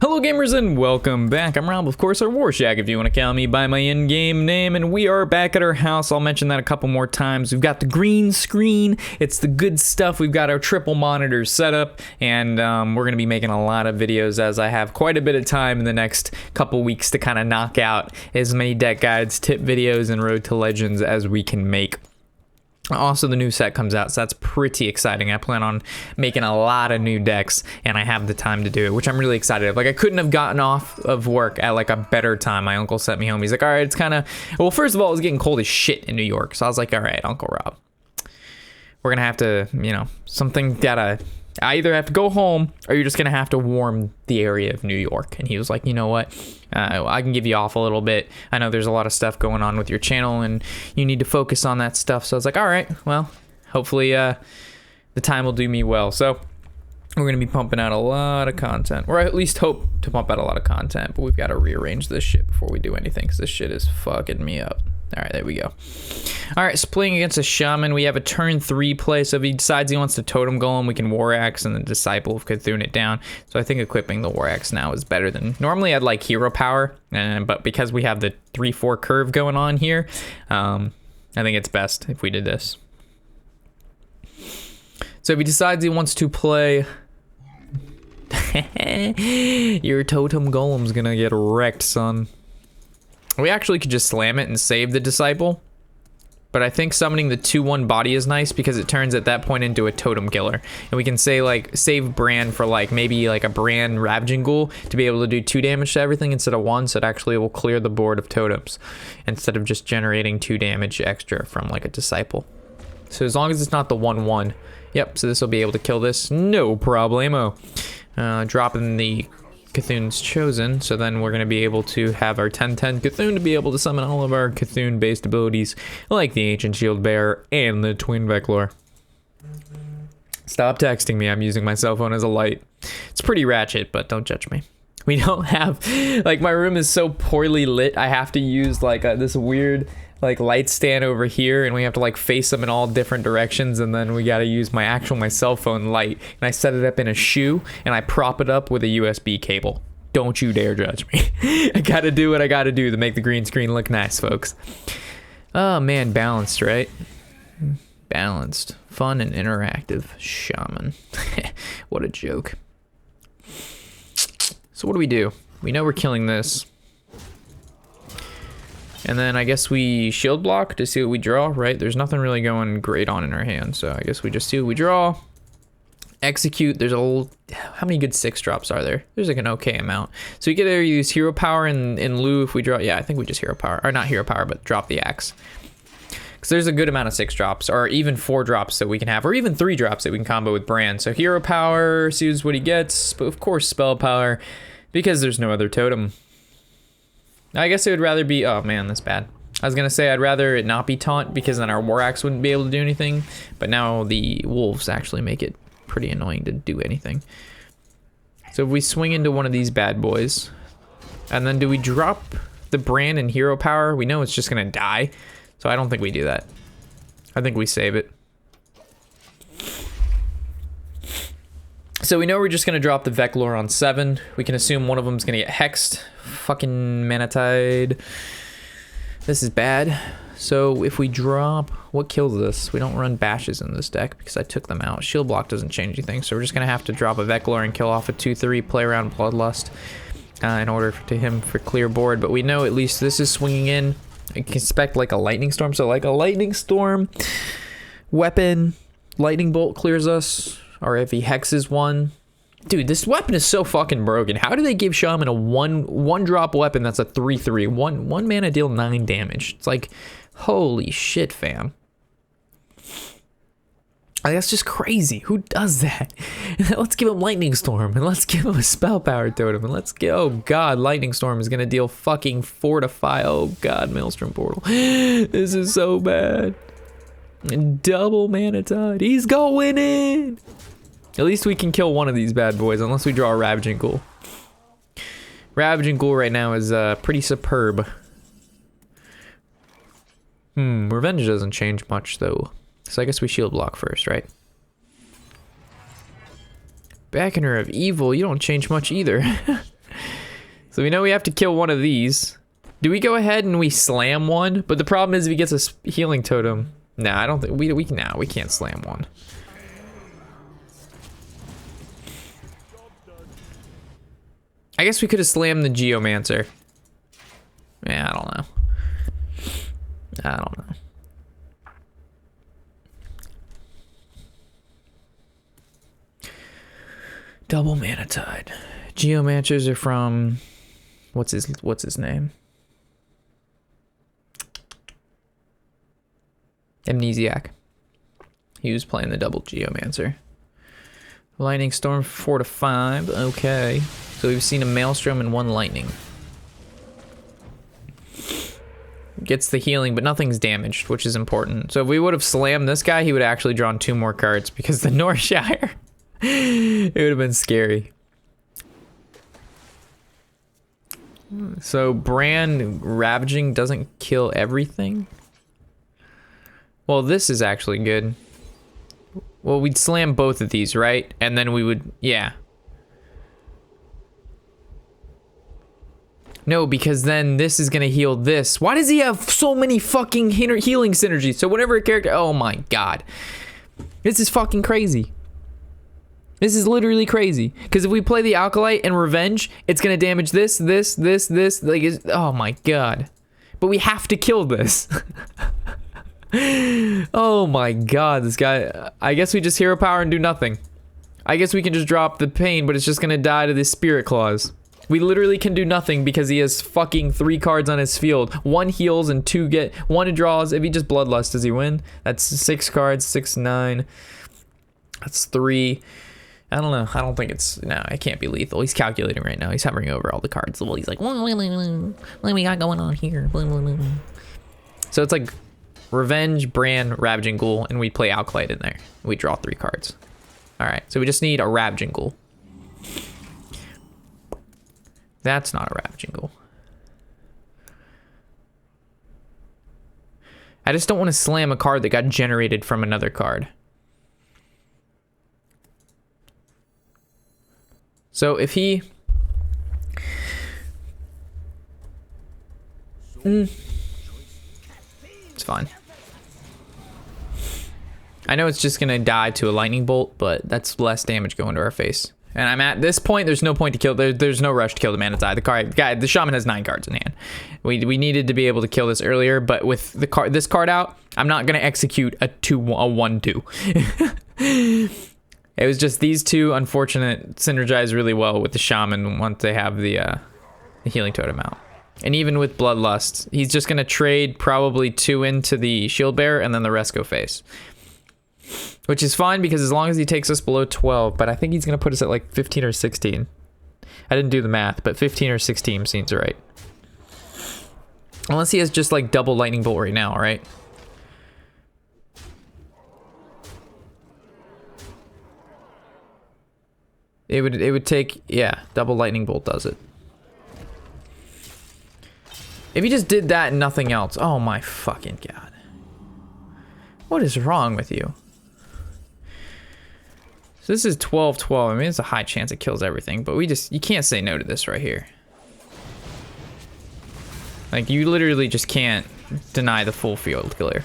Hello gamers and welcome back. I'm Rob, of course, or Warshack if you want to call me by my in-game name, and we are back at our house. I'll mention that a couple more times. We've got the green screen. It's the good stuff. We've got our triple monitors set up, and we're going to be making a lot of videos as I have quite a bit of time in the next couple weeks to kind of knock out as many deck guides, tip videos, and Road to Legends as we can make. Also, the new set comes out, so that's pretty exciting. I plan on making a lot of new decks, and I have the time to do it, which I'm really excited of. Like, I couldn't have gotten off of work at, like, a better time. My uncle sent me home. He's like, all right, it's kind of... Well, first of all, it was getting cold as shit in New York, so I was like, all right, Uncle Rob. We're gonna have to, you know, something gotta... I either have to go home, or you're just gonna have to warm the area of New York. And he was like, you know what? I can give you off a little bit. I know there's a lot of stuff going on with your channel, and you need to focus on that stuff. So I was like, all right, well, hopefully the time will do me well. So we're gonna be pumping out a lot of content, or I at least hope to pump out a lot of content. But we've got to rearrange this shit before we do anything, because this shit is fucking me up. All right, there we go. All right, so playing against a shaman, we have a turn 3 play. So if he decides he wants to totem golem, we can war axe and the disciple of Cthulhu it down. So I think equipping the war axe now is better than normally. I'd like hero power, but because we have the 3-4 curve going on here, I think it's best if we did this. So if he decides he wants to play, your totem golem's gonna get wrecked, son. We actually could just slam it and save the disciple, but I think summoning the 2/1 body is nice because it turns at that point into a totem killer, and we can say like save Bran for like maybe like a Bran Ravaging Ghoul to be able to do 2 damage to everything instead of 1, so it actually will clear the board of totems instead of just generating 2 damage extra from like a disciple. So as long as it's not the 1/1, yep. So this will be able to kill this, no problemo. Dropping the Cthulhu's Chosen, so then we're going to be able to have our 10/10 Cthulhu to be able to summon all of our Cthulhu based abilities like the Ancient Shield Bearer and the Twin Veclor. Stop texting me, I'm using my cell phone as a light. It's pretty ratchet, but don't judge me. We don't have, like, my room is so poorly lit, I have to use like this weird like light stand over here, and we have to like face them in all different directions, and then we got to use my cell phone light, and I set it up in a shoe and I prop it up with a USB cable. Don't you dare judge me. I gotta do what I gotta do to make the green screen look nice, folks. Oh man, balanced, right? Balanced, fun and interactive shaman. What a joke. So what do? We know we're killing this. And then I guess we shield block to see what we draw, right? There's nothing really going great on in our hand, so I guess we just see what we draw. Execute. There's a little... How many good 6-drops are there? There's like an okay amount. So we could either use hero power in lieu if we draw... Yeah, I think we just hero power. Or not hero power, but drop the axe. Because there's a good amount of 6-drops, or even 4-drops that we can have, or even 3-drops that we can combo with Bran. So hero power, sees what he gets, but of course spell power, because there's no other totem. I guess it would rather be... Oh man, that's bad. I was gonna say I'd rather it not be taunt because then our war axe wouldn't be able to do anything. But now the wolves actually make it pretty annoying to do anything. So if we swing into one of these bad boys, and then do we drop the Bran and hero power? We know it's just gonna die, so I don't think we do that. I think we save it. So we know we're just gonna drop the Veclor on 7. We can assume one of them's gonna get hexed. Fucking Manatide. This is bad. So if we drop, what kills this? We don't run bashes in this deck because I took them out. Shield block doesn't change anything, so we're just gonna have to drop a Veclor and kill off a 2/3, play around Bloodlust in order to him for clear board. But we know at least this is swinging in. I can expect like a lightning storm. So like a lightning storm, weapon, lightning bolt clears us. Or if he hexes one. Dude, this weapon is so fucking broken. How do they give Shaman a one drop weapon that's a 3/3? One mana deal 9 damage. It's like, holy shit, fam. Like, that's just crazy. Who does that? Let's give him Lightning Storm, and let's give him a spell power totem, and let's get... Oh god, Lightning Storm is gonna deal fucking 4 to 5. Oh god, Maelstrom Portal. This is so bad. Double Manatide. He's going in! At least we can kill one of these bad boys, unless we draw a Ravaging Ghoul. Ravaging Ghoul right now is pretty superb. Revenge doesn't change much, though. So I guess we shield block first, right? Beckoner of Evil, you don't change much either. So we know we have to kill one of these. Do we go ahead and we slam one? But the problem is if he gets a healing totem. Nah, I don't think we can't slam one. I guess we could have slammed the Geomancer. Yeah, I don't know. I don't know. Double Mana Tide. Geomancers are from what's his name? Amnesiac. He was playing the double Geomancer. Lightning Storm 4 to 5. Okay. So we've seen a Maelstrom and 1 Lightning. Gets the healing, but nothing's damaged, which is important. So if we would have slammed this guy, he would have actually drawn 2 more cards because the Northshire. It would have been scary. So Bran Ravaging doesn't kill everything? Well, this is actually good. Well, we'd slam both of these, right? And then we would, yeah. No, because then this is gonna heal this. Why does he have so many fucking healing synergies? So whenever a character, oh my god. This is fucking crazy. This is literally crazy. Because if we play the Alkalite and Revenge, it's gonna damage this. Like, oh my god. But we have to kill this. Oh my god, this guy. I guess we just hero power and do nothing. I guess we can just drop the pain, but it's just gonna die to this Spirit Claws. We literally can do nothing because he has fucking 3 cards on his field. 1 heals and 2 get, 1 draws. If he just Bloodlust, does he win? That's 6 cards, 6, 9. That's 3. I don't know. I don't think it's, no, it can't be lethal. He's calculating right now. He's hovering over all the cards. Well, he's like, what we got going on here? So it's like Revenge, Bran, Ravaging Ghoul, and we play Alkalite in there. We draw 3 cards. All right, so we just need a Ravaging Ghoul. That's not a Ravaging Ghoul. I just don't want to slam a card that got generated from another card. So if he... It's fine. I know it's just going to die to a lightning bolt, but that's less damage going to our face. And I'm at this point, there's no point to kill, there's no rush to kill the Mana Tide. The Shaman has 9 cards in hand. We needed to be able to kill this earlier, but with this card out, I'm not going to execute a 1-2. It was just these 2 unfortunate synergize really well with the Shaman once they have the healing totem out. And even with Bloodlust, he's just going to trade probably 2 into the Shield Bearer and then the rest go face. Which is fine because as long as he takes us below 12, but I think he's going to put us at like 15 or 16. I didn't do the math, but 15 or 16 seems right. Unless he has just like double Lightning Bolt right now, right? It would take, yeah, double Lightning Bolt does it. If he just did that and nothing else, oh my fucking god. What is wrong with you? So this is 12-12. I mean, it's a high chance it kills everything, but you can't say no to this right here. Like, you literally just can't deny the full field clear.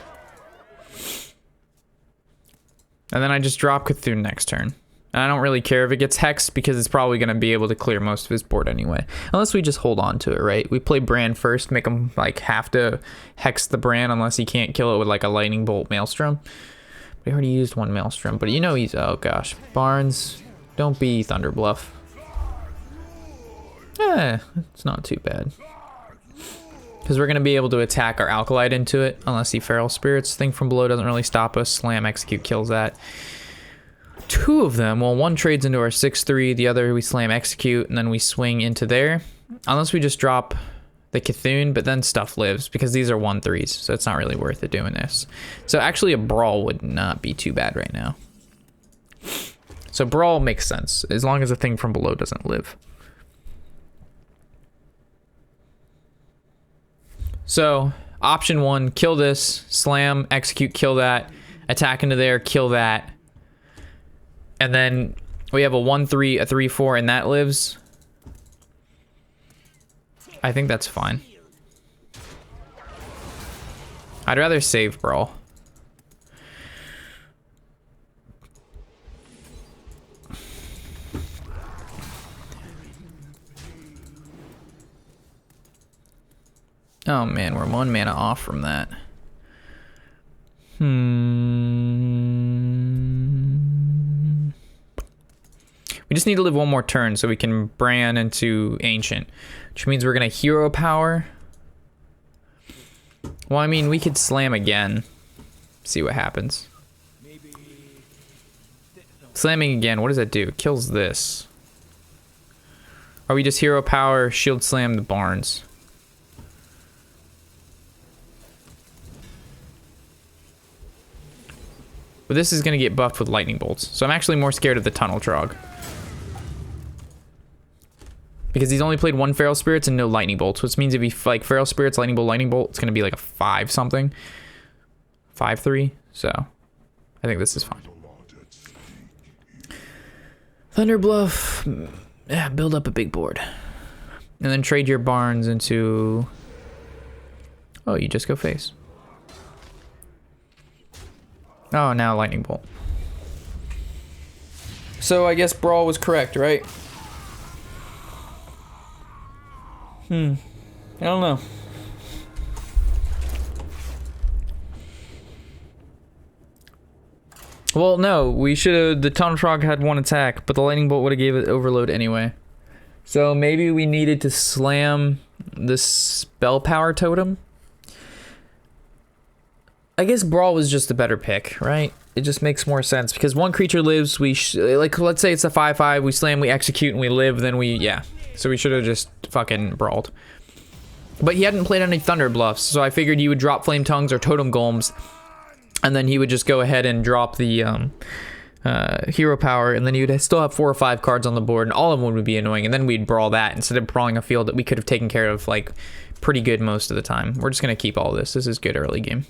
And then I just drop Cthulhu next turn. And I don't really care if it gets hexed because it's probably going to be able to clear most of his board anyway. Unless we just hold on to it, right? We play Bran first, make him like have to hex the Bran unless he can't kill it with like a Lightning Bolt Maelstrom. We already used 1 Maelstrom, but you know he's, oh gosh. Barnes, don't be Thunderbluff. It's not too bad. Because we're going to be able to attack our Alkalite into it, unless he Feral Spirits. Thing from below doesn't really stop us. Slam, Execute kills that. 2 of them, well, 1 trades into our 6-3, the other we Slam, Execute, and then we swing into there. Unless we just drop the Cthulhu, but then stuff lives because these are 1-3s, so it's not really worth it doing this. So actually a Brawl would not be too bad right now. So Brawl makes sense, as long as the thing from below doesn't live. So option 1, kill this, Slam, Execute, kill that, attack into there, kill that. And then we have a 1-3, a 3-4, and that lives. I think that's fine. I'd rather save Brawl. Oh man, we're 1 mana off from that. We just need to live 1 more turn so we can Bran into Ancient, which means we're gonna hero power. Well, I mean, we could slam again. See what happens. Slamming again, what does that do? It kills this. Or we just hero power, shield slam the Barns. But this is gonna get buffed with lightning bolts. So I'm actually more scared of the Tunnel Trog. Because he's only played 1 Feral Spirits and no lightning bolts, which means if he like Feral Spirits, lightning bolt, it's gonna be like a 5 something. 5/3. So I think this is fine. Thunder Bluff. Yeah, build up a big board. And then trade your Barns into... Oh, you just go face. Oh, now lightning bolt. So I guess Brawl was correct, right? I don't know. Well, no, we should have... The Tunnel Trog had 1 attack, but the lightning bolt would have gave it overload anyway. So maybe we needed to slam the spell power totem. I guess Brawl was just a better pick, right? It just makes more sense because 1 creature lives. We like, let's say it's a 5/5. We slam, we execute, and we live. Then we, yeah. So we should have just fucking brawled. But he hadn't played any Thunder Bluffs, so I figured he would drop Flame Tongues or Totem Golems, and then he would just go ahead and drop the hero power, and then he would still have 4 or 5 cards on the board, and all of them would be annoying. And then we'd brawl that instead of brawling a field that we could have taken care of like pretty good most of the time. We're just gonna keep all this. This is good early game.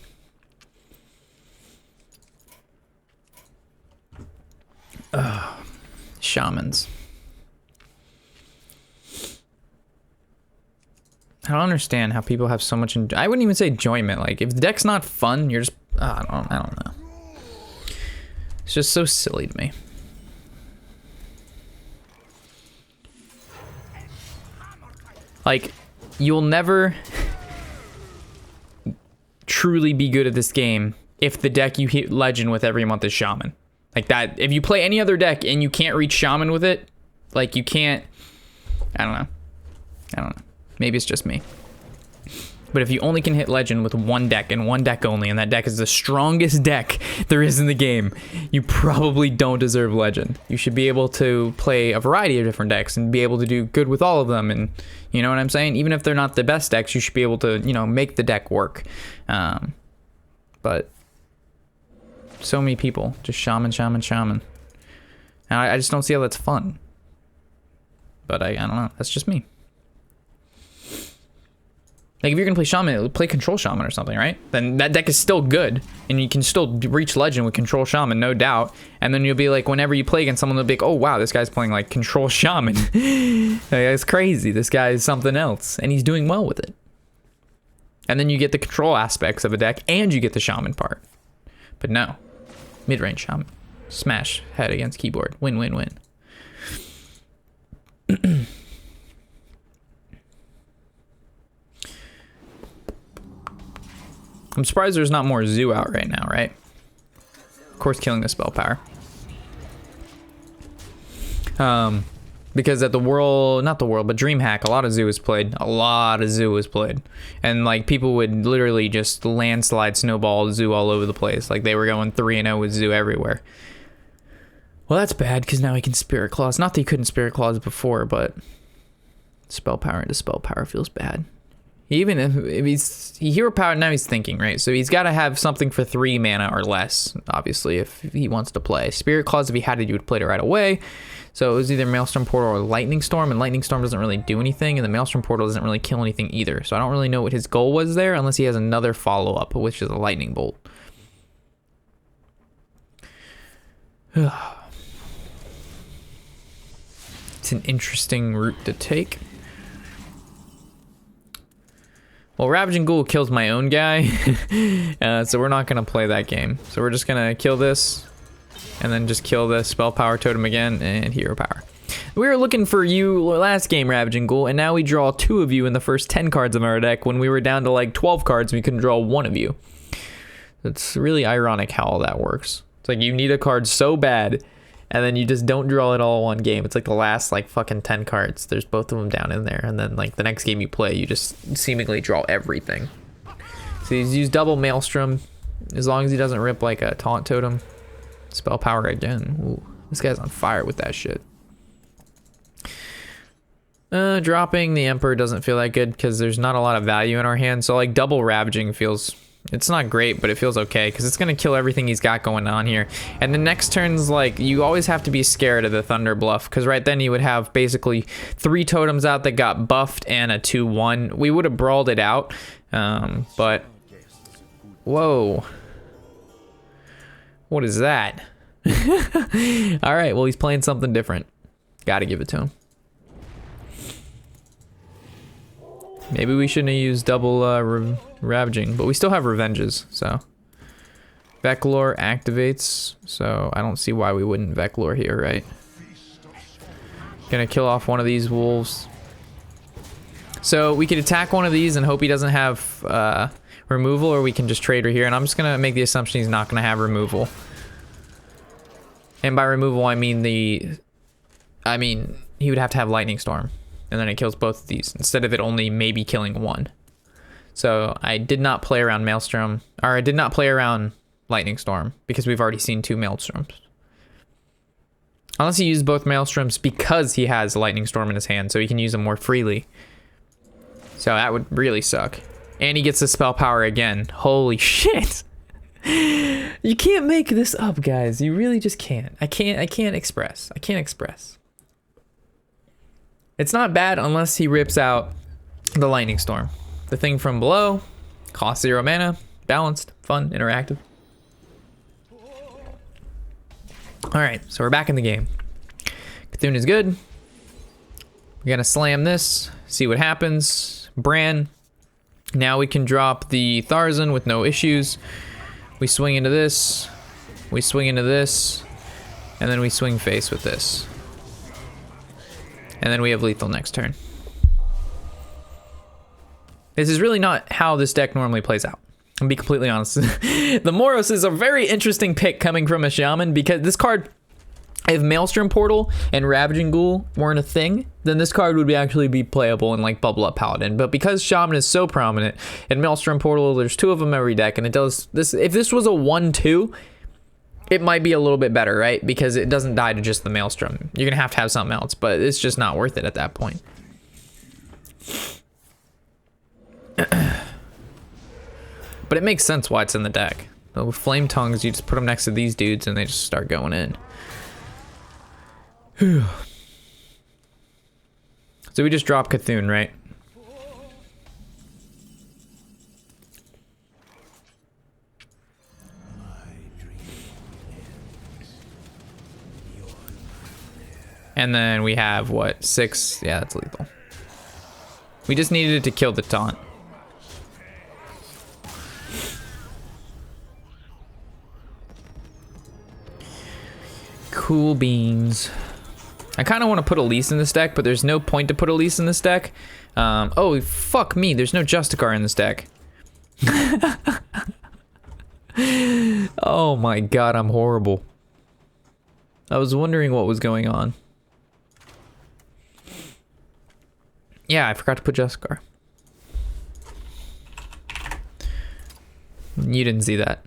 Shamans. I don't understand how people have so much. I wouldn't even say enjoyment. Like, if the deck's not fun, you're just. I don't know. It's just so silly to me. Like, you'll never truly be good at this game if the deck you hit Legend with every month is Shaman. Like that, if you play any other deck and you can't reach Shaman with it, like you can't, I don't know. Maybe it's just me. But if you only can hit Legend with 1 deck and 1 deck only, and that deck is the strongest deck there is in the game, you probably don't deserve Legend. You should be able to play a variety of different decks and be able to do good with all of them. And you know what I'm saying? Even if they're not the best decks, you should be able to, you know, make the deck work. But so many people just shaman. And I just don't see how that's fun. But I don't know. That's just me. Like, if you're gonna play Shaman, play Control Shaman or something, right? Then that deck is still good, and you can still reach Legend with Control Shaman, no doubt. And then you'll be like, whenever you play against someone, they'll be like, oh wow, this guy's playing like Control Shaman. It's crazy. This guy is something else, and he's doing well with it. And then you get the control aspects of a deck, and you get the Shaman part. But no, mid-range Shaman, smash head against keyboard, win. I'm surprised there's not more Zoo out right now, right? Of course, killing the spell power. Because at the world, not the world, but DreamHack, a lot of Zoo was played. And like people would literally just landslide snowball Zoo all over the place. Like they were going 3-0 with Zoo everywhere. Well, that's bad because now he can Spirit Claws. Not that he couldn't Spirit Claws before, but spell power into spell power feels bad. Even if he's hero power, now he's thinking, right? So he's got to have something for 3 mana or less, obviously, if he wants to play. Spirit Claws, if he had it, you would play it right away. So it was either Maelstrom Portal or Lightning Storm, and Lightning Storm doesn't really do anything, and the Maelstrom Portal doesn't really kill anything either. So I don't really know what his goal was there, unless he has another follow-up, which is a Lightning Bolt. It's an interesting route to take. Well, Ravaging Ghoul kills my own guy, so we're not going to play that game. So we're just going to kill this, and then just kill the Spell Power Totem again, and Hero Power. We were looking for you last game, Ravaging Ghoul, and now we draw 2 of you in the first 10 cards of our deck. When we were down to like 12 cards, we couldn't draw 1 of you. It's really ironic how all that works. It's like you need a card so bad, and then you just don't draw it all one game. It's like the last like fucking 10 cards. There's both of them down in there. And then like the next game you play, you just seemingly draw everything. So he's used double Maelstrom. As long as he doesn't rip like a Taunt Totem. Spell Power again. Ooh, this guy's on fire with that shit. Dropping the Emperor doesn't feel that good because there's not a lot of value in our hand. So like double Ravaging feels... It's not great, but it feels okay because it's going to kill everything he's got going on here. And the next turn's like, you always have to be scared of the Thunder Bluff because right then you would have basically 3 totems out that got buffed and a 2-1. We would have brawled it out, but... Whoa. What is that? All right, well, he's playing something different. Got to give it to him. Maybe we shouldn't have used double Ravaging, but we still have Revenges, so. Veclore activates, so I don't see why we wouldn't Veclore here, right? Gonna kill off one of these wolves. So we could attack one of these and hope he doesn't have removal, or we can just trade her here, and I'm just gonna make the assumption he's not gonna have removal. And by removal, I mean he would have to have Lightning Storm. And then it kills both of these instead of it only maybe killing 1. So I did not play around Maelstrom, or I did not play around Lightning Storm because we've already seen 2 Maelstroms. Unless he used both Maelstroms because he has Lightning Storm in his hand, so he can use them more freely. So that would really suck. And he gets the Spell Power again. Holy shit! You can't make this up, guys. You really just can't. I can't express. It's not bad unless he rips out the Lightning Storm. The thing from below, costs 0 mana, balanced, fun, interactive. Alright, so we're back in the game. Cthulhu is good. We're gonna slam this, see what happens. Bran. Now we can drop the Tharzan with no issues. We swing into this, we swing into this, and then we swing face with this. And then we have lethal next turn. This is really not how this deck normally plays out. I'll be completely honest. The Moros is a very interesting pick coming from a Shaman because this card, if Maelstrom Portal and Ravaging Ghoul weren't a thing, then this card would actually be playable in like Bubble Up Paladin. But because Shaman is so prominent, and Maelstrom Portal, there's 2 of them every deck, and it does this. If this was a 1-2, it might be a little bit better, right? Because it doesn't die to just the Maelstrom. You're gonna have to have something else, but it's just not worth it at that point. But it makes sense why it's in the deck. With Flame Tongues, you just put them next to these dudes and they just start going in. So we just drop Cthulhu, right? And then we have, what, 6? Yeah, that's lethal. We just needed it to kill the taunt. Cool beans. I kind of want to put Elise in this deck, but there's no point to put Elise in this deck. Oh, fuck me. There's no Justicar in this deck. Oh my god, I'm horrible. I was wondering what was going on. Yeah, I forgot to put Justicar. You didn't see that.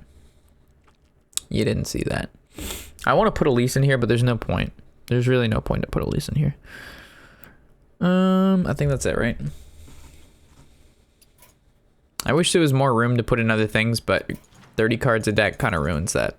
You didn't see that. I want to put Elise in here, but there's no point. There's really no point to put Elise in here. I think that's it, right? I wish there was more room to put in other things, but 30 cards a deck kind of ruins that.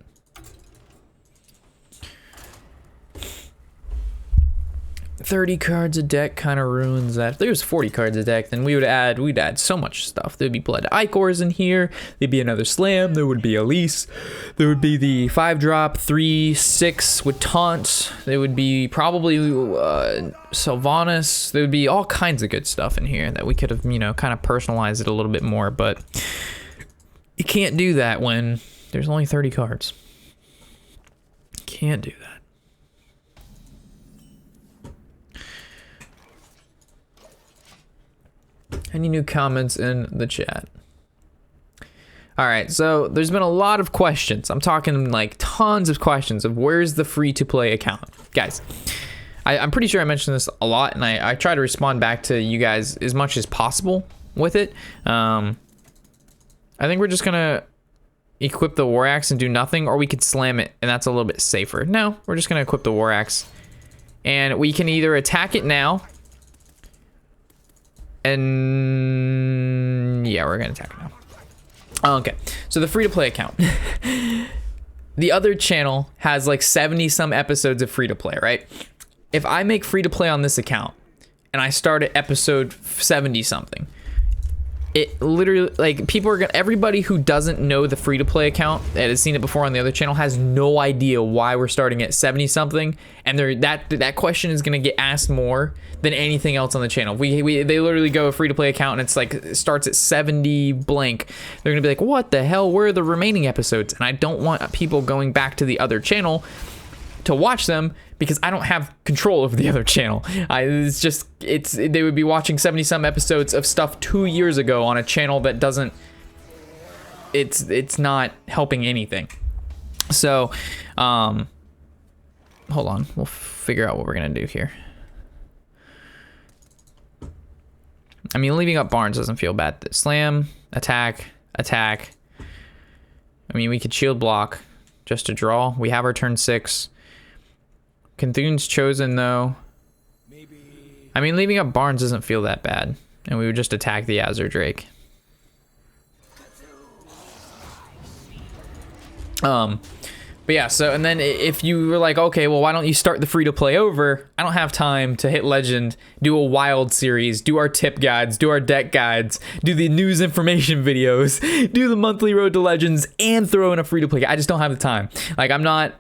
30 cards a deck kind of ruins that. If there was 40 cards a deck, then we'd add so much stuff. There'd be Blood Icors in here. There'd be another Slam. There would be Elise. There would be the 5-drop 3/6 with Taunt. There would be probably Sylvanas. There would be all kinds of good stuff in here that we could have, you know, kind of personalized it a little bit more. But you can't do that when there's only 30 cards. Can't do that. Any new comments in the chat? All right, so there's been a lot of questions. I'm talking like tons of questions of where's the free-to-play account. Guys, I'm pretty sure I mentioned this a lot, and I try to respond back to you guys as much as possible with it. I think we're just gonna equip the War Axe and do nothing, or we could slam it, and that's a little bit safer. No, we're just gonna equip the War Axe, and we can either attack it now, and yeah, we're gonna attack it now. Okay, so the free-to-play account. The other channel has like 70 some episodes of free-to-play, right? If I make free-to-play on this account and I start at episode 70 something, it literally, like, people are gonna, everybody who doesn't know the free-to-play account that has seen it before on the other channel has no idea why we're starting at 70 something, and that question is gonna get asked more than anything else on the channel. They literally go a free-to-play account and it's like, it starts at 70 blank. They're gonna be like, what the hell, where are the remaining episodes? And I don't want people going back to the other channel to watch them, because I don't have control over the other channel. They would be watching 70 some episodes of stuff 2 years ago on a channel that doesn't, it's not helping anything. So, hold on, we'll figure out what we're gonna do here. I mean, leaving up Barnes doesn't feel bad. Slam, attack, attack. I mean, we could shield block just to draw. We have our turn 6. Cthulhu's Chosen, though. I mean, leaving up Barnes doesn't feel that bad. And we would just attack the Azure Drake. But yeah, so, and then if you were like, okay, well, why don't you start the free-to-play over? I don't have time to hit Legend, do a wild series, do our tip guides, do our deck guides, do the news information videos, do the monthly Road to Legends, and throw in a free-to-play. I just don't have the time. Like, I'm not,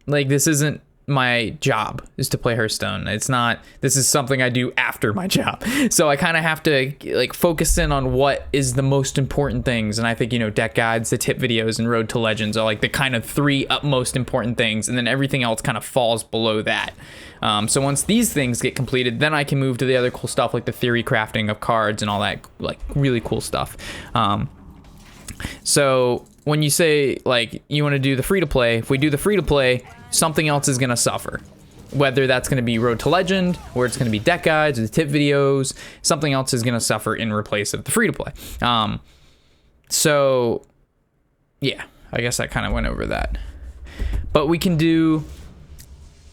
like, this isn't my job, is to play Hearthstone. It's not, this is something I do after my job. So I kind of have to like focus in on what is the most important things. And I think, you know, deck guides, the tip videos, and Road to Legends are like the kind of 3 utmost important things. And then everything else kind of falls below that. So once these things get completed, then I can move to the other cool stuff like the theory crafting of cards and all that like really cool stuff. So when you say like you want to do the free to play, if we do the free to play, something else is going to suffer. Whether that's going to be Road to Legend, or it's going to be deck guides or the tip videos, something else is going to suffer in replace of the free to play. So yeah, I guess I kind of went over that. But we can do,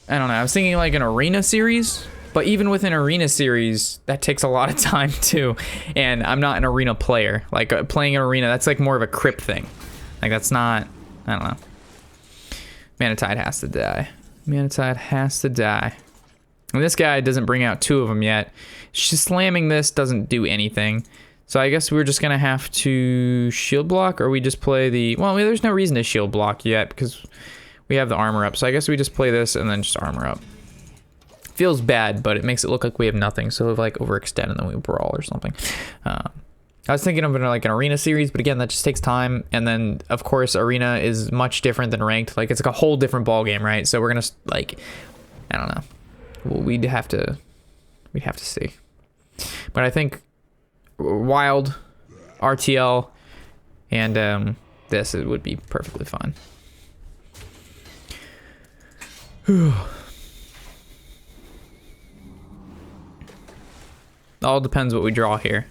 I don't know, I was thinking like an arena series, but even with an arena series, that takes a lot of time too. And I'm not an arena player. Like playing an arena, that's like more of a crypt thing. Like that's not, I don't know. Manatide has to die. Manatide has to die. And this guy doesn't bring out 2 of them yet. Just slamming this doesn't do anything. So I guess we're just going to have to shield block, or we just play the... Well, I mean, there's no reason to shield block yet because we have the armor up. So I guess we just play this and then just armor up. Feels bad, but it makes it look like we have nothing. So if like overextend and then we brawl or something. I was thinking of like an arena series, but again, that just takes time. And then, of course, arena is much different than ranked. Like, it's like a whole different ball game, right? So we're gonna like, I don't know. Well, we'd have to see. But I think wild, RTL, and this it would be perfectly fine. All depends what we draw here.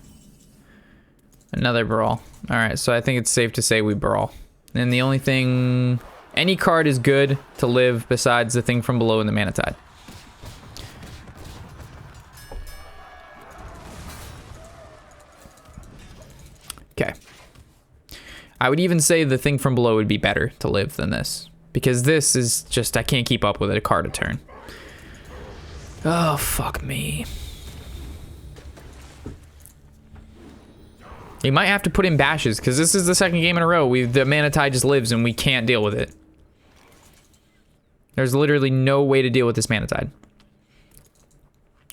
Another brawl. All right, so I think it's safe to say we brawl. And the only thing, any card is good to live besides the thing from below in the Manatide. Okay. I would even say the thing from below would be better to live than this, because this is just, I can't keep up with it, a card a turn. Oh, fuck me. You might have to put in bashes, because this is the second game in a row. The Mana Tide just lives, and we can't deal with it. There's literally no way to deal with this Mana Tide.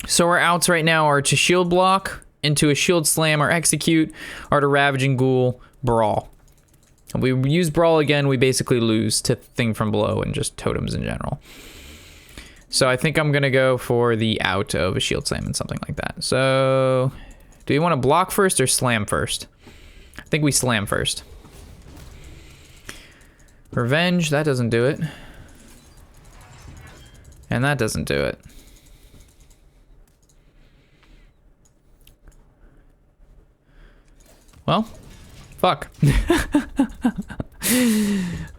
So our outs right now are to shield block, into a shield slam or execute, or to Ravaging Ghoul, brawl. If we use brawl again, we basically lose to Thing from Below and just totems in general. So I think I'm gonna go for the out of a shield slam and something like that. So do you want to block first or slam first? I think we slam first. Revenge, that doesn't do it. And that doesn't do it. Well, fuck.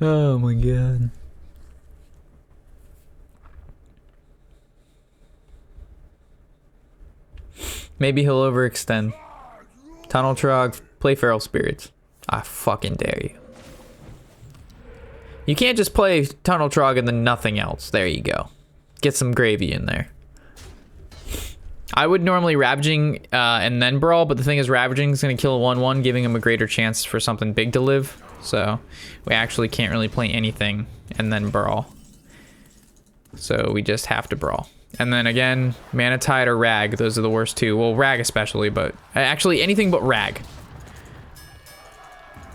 Oh my god. Maybe he'll overextend. Tunnel Trog, play Feral Spirits. I fucking dare you. You can't just play Tunnel Trog and then nothing else. There you go. Get some gravy in there. I would normally Ravaging and then Brawl, but the thing is Ravaging is going to kill a 1/1, giving him a greater chance for something big to live. So we actually can't really play anything and then Brawl. So we just have to Brawl. And then again, Mana Tide or Rag, those are the worst two. Well, Rag especially, but actually anything but Rag.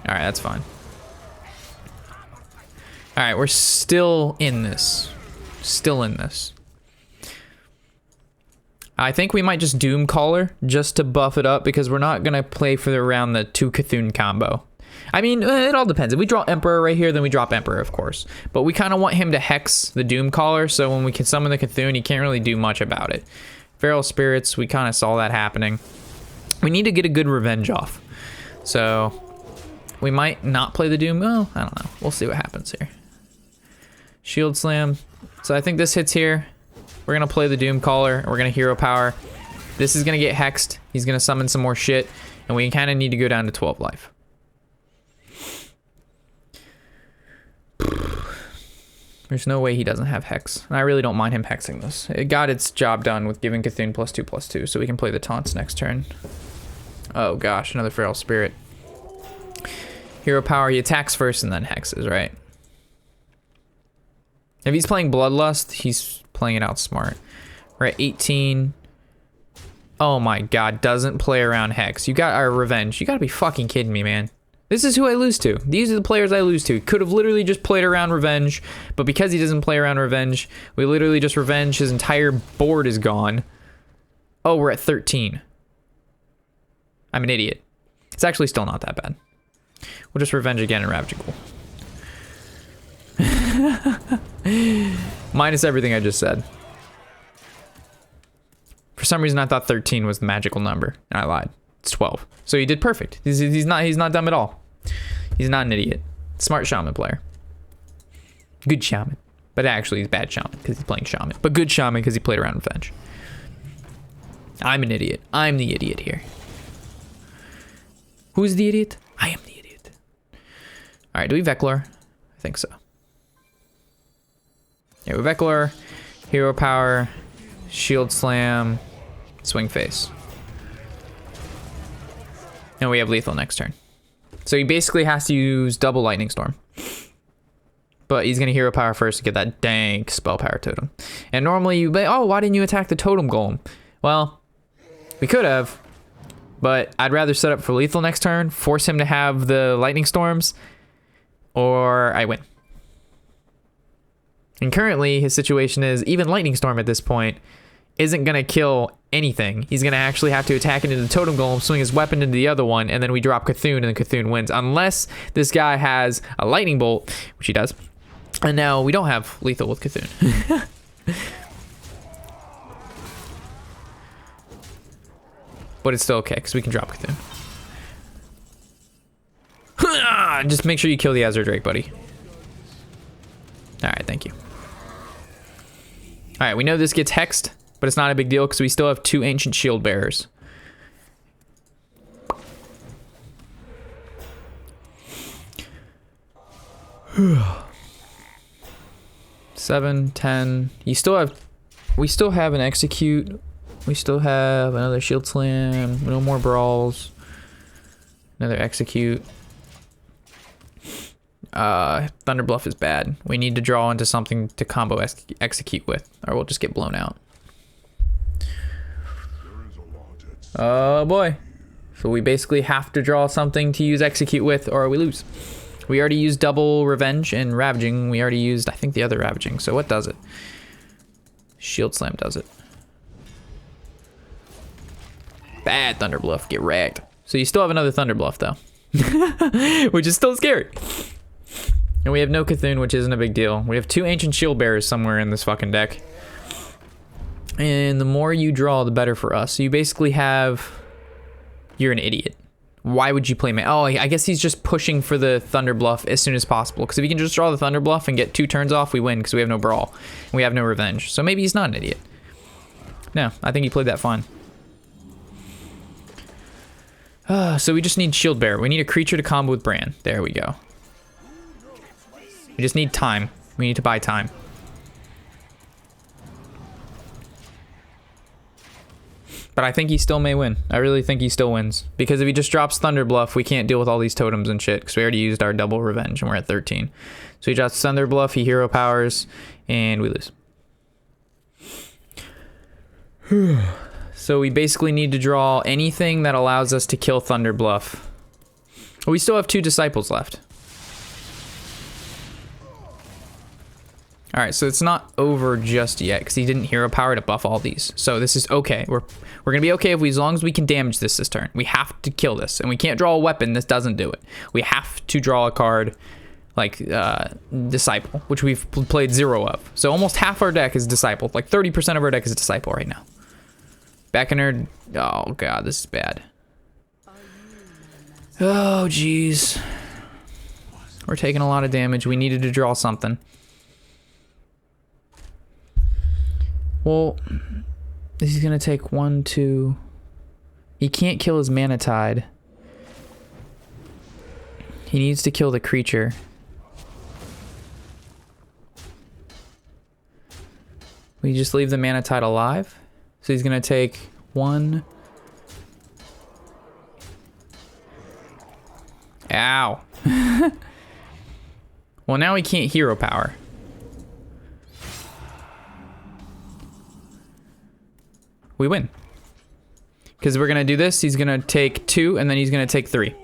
All right, that's fine. All right, we're still in this. Still in this. I think we might just Doom Caller just to buff it up because we're not going to play for around the 2 Cthulhu combo. I mean, it all depends. If we draw Emperor right here, then we drop Emperor, of course. But we kind of want him to hex the Doom Caller, so when we can summon the Cthulhu, he can't really do much about it. Feral Spirits, we kind of saw that happening. We need to get a good revenge off. So we might not play the Doom. Well, I don't know. We'll see what happens here. Shield Slam. So I think this hits here. We're going to play the Doom Caller. We're going to Hero Power. This is going to get hexed. He's going to summon some more shit. And we kind of need to go down to 12 life. There's no way he doesn't have Hex. And I really don't mind him hexing this. It got its job done with giving Cthulhu +2/+2. So we can play the taunts next turn. Oh gosh, another Feral Spirit. Hero Power. He attacks first and then hexes, right? If he's playing Bloodlust, he's playing it out smart. We're at 18. Oh my god, doesn't play around Hex. You got our Revenge. You gotta be fucking kidding me, man. This is who I lose to. These are the players I lose to. Could have literally just played around Revenge, but because he doesn't play around Revenge, we literally just Revenge. His entire board is gone. Oh, we're at 13. I'm an idiot. It's actually still not that bad. We'll just Revenge again and Ravaging Ghoul. Minus everything I just said. For some reason I thought 13 was the magical number, and I lied. It's 12. So he did perfect. He's not dumb at all. He's not an idiot. Smart shaman player. Good shaman. But actually he's bad shaman because he's playing shaman. But good shaman because he played around Revenge. I'm an idiot. I'm the idiot here. Who's the idiot? I am the idiot. Alright, do we Veclor? I think so. Yeah, we Veclor, Hero Power, Shield Slam, Swing Face. And we have lethal next turn. So he basically has to use double Lightning Storm. But he's going to Hero Power first to get that dank Spell Power Totem. And normally you'd be, oh, why didn't you attack the Totem Golem? Well, we could have. But I'd rather set up for lethal next turn, force him to have the Lightning Storms, or I win. And currently his situation is even Lightning Storm at this point isn't going to kill anything. He's going to actually have to attack into the Totem Golem, swing his weapon into the other one, and then we drop Cthulhu and then Cthulhu wins. Unless this guy has a Lightning Bolt, which he does. And now we don't have lethal with Cthulhu. But it's still okay, because we can drop Cthulhu. Just make sure you kill the Azure Drake, buddy. Alright, thank you. Alright, we know this gets hexed, but it's not a big deal because we still have 2 Ancient Shield Bearers. Seven, 10. You still have We still have an execute. We still have another shield slam. No more brawls. Another execute. Thunder Bluff is bad. We need to draw into something to combo execute with, or we'll just get blown out. Oh boy. So we basically have to draw something to use execute with, or we lose. We already used double revenge and ravaging. We already used, I think, the other ravaging. So what does it? Shield slam does it. Bad Thunder Bluff. Get wrecked. So you still have another Thunder Bluff though, which is still scary. And we have no Cthulhu, which isn't a big deal. We have 2 Ancient Shield Bearers somewhere in this fucking deck. And the more you draw, the better for us. So you basically have... You're an idiot. Why would you play man? Oh, I guess he's just pushing for the Thunder Bluff as soon as possible. Because if he can just draw the Thunder Bluff and get 2 turns off, we win because we have no Brawl. And we have no Revenge. So maybe he's not an idiot. No, I think he played that fine. So we just need Shield Bearer. We need a creature to combo with Bran. There we go. We just need time. We need to buy time. But I think he still may win. I really think he still wins. Because if he just drops Thunder Bluff, we can't deal with all these totems and shit. Because we already used our double revenge and we're at 13. So he drops Thunder Bluff, he hero powers, and we lose. So we basically need to draw anything that allows us to kill Thunder Bluff. We still have 2 disciples left. Alright, so it's not over just yet, because he didn't hero power to buff all these. So this is okay. We're gonna be okay as long as we can damage this turn. We have to kill this, and we can't draw a weapon. This doesn't do it. We have to draw a card like Disciple, which we've played 0 of. So almost half our deck is Disciple. Like 30% of our deck is Disciple right now. Back in our... Oh god, this is bad. Oh jeez. We're taking a lot of damage. We needed to draw something. Well, this is gonna take 1, 2. He can't kill his Mana Tide. He needs to kill the creature. We just leave the Mana Tide alive. So he's gonna take 1. Ow. Well, now he can't hero power. We win. Because we're gonna do this, he's gonna take 2, and then he's gonna take 3.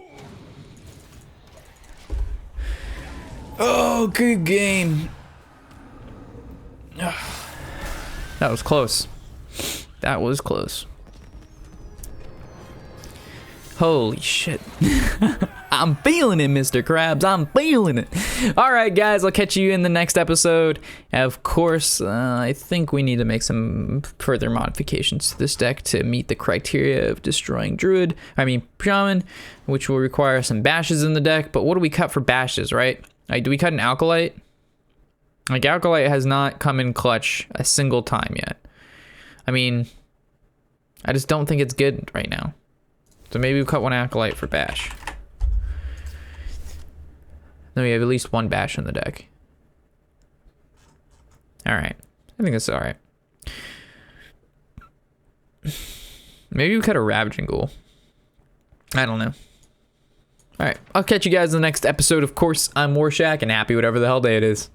Oh, good game. That was close. That was close. Holy shit. I'm feeling it, Mr. Krabs. I'm feeling it. All right, guys. I'll catch you in the next episode. Of course, I think we need to make some further modifications to this deck to meet the criteria of destroying Shaman, which will require some bashes in the deck. But what do we cut for bashes, right? Like, do we cut an Alkalite? Like, Alkalite has not come in clutch a single time yet. I mean, I just don't think it's good right now. So maybe we cut 1 Acolyte for bash. Then we have at least 1 bash in the deck. Alright. I think that's alright. Maybe we cut a Ravaging Ghoul. I don't know. Alright. I'll catch you guys in the next episode. Of course, I'm Warshack and happy whatever the hell day it is.